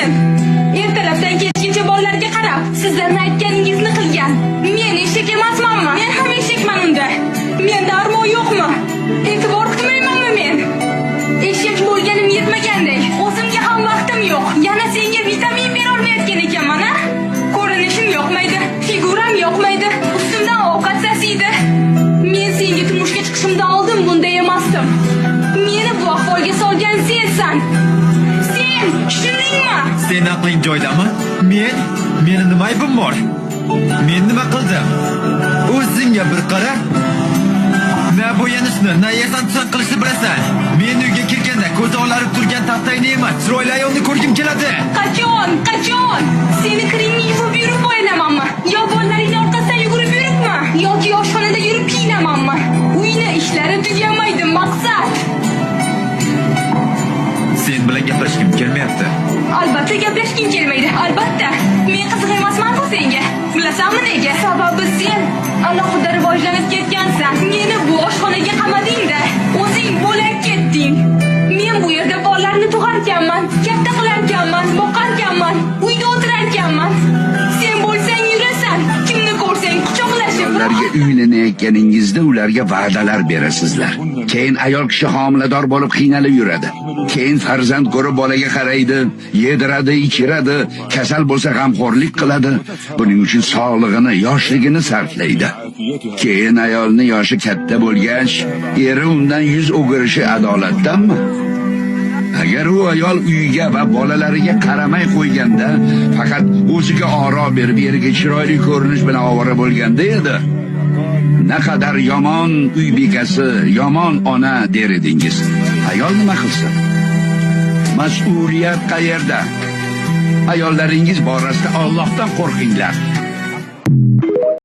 men. Ertalabdan kechgacha bolalarga qarab, sizlarning aytganingizni qilgan. Men eshak emasmanmi? Men ham eshakman unda. Menda armoq yo'qmi? E'tibor qilmaymanmi men? Eshak bo'lganim yetmagandek, o'zimga ham vaqtim yo'q. Yana senga vitamin bera olmayotgan ekanman, ha? Ko'rinishim yoqmaydi, figuram yoqmaydi, ustimdan ovqat sasiydi. Men senga turmushga chiqishimdan oldin bunday emasdim. Meni bu ahvolga solgan sensan. Sen, tushundingmi? Sen aqling joydami? Meni nima aybim bor? Men nima qildim? O'zingga bir qara. Na bo'yanishni, na yasan-tusan qilishni bilasan. Men uyga kirganda ko'zi olarib turgan taftayni emas, chiroyli ayolni ko'rgim keladi. Qachon? Seni kiringni yuvib yurib o'ynamanmi? Yo bolalaringning orqasidan yugurib yuribmi? Yoki oshxonada yurib kiyinamanmi? Uyni ishlari tugamaydi, maqsad. Sen bilan gaplashgim kelmayapti. Albatta gaplashging kelmaydi, albatta. Men qiziq emasman-ku senga. Bilasanmi nega? Sababi sen alohida rivojlanib ketgansan. Meni bu oshxonaga qamading-da, o'zing bo'lak ketding. Men bu yerda bolalarni tug'arkanman, katta qilarkanman, boqarkanman, uyda o'tirarkanman. Sen bo'lsang yurasan, kimni ko'rsang quchoqlashib. Ularga uylanayotganingizda ularga va'dalar berasizlar. Keyin ayol kishi homilador bo'lib qiynalib yuradi. Keyin farzand ko'rib bolaga qaraydi, yediradi, ichiradi, kasal bo'lsa g'amxo'rlik qiladi. Buning uchun sog'lig'ini, yoshligini sarflaydi. Keyin ayolni yoshi katta bo'lgach, eri undan yuz o'girishi adolatdanmi? Agar u ayol uyiga va bolalariga qaramay qo'yganda, faqat o'ziga oro berib, eriga chiroyli ko'rinish bilan ovora bo'lganda edi, naqadar yomon uy bekasi, yomon ona der edingiz. Ayol nima qilsin? Mas'uliyat qayerda? Ayollaringiz borasida Allohdan qo'rqinglar.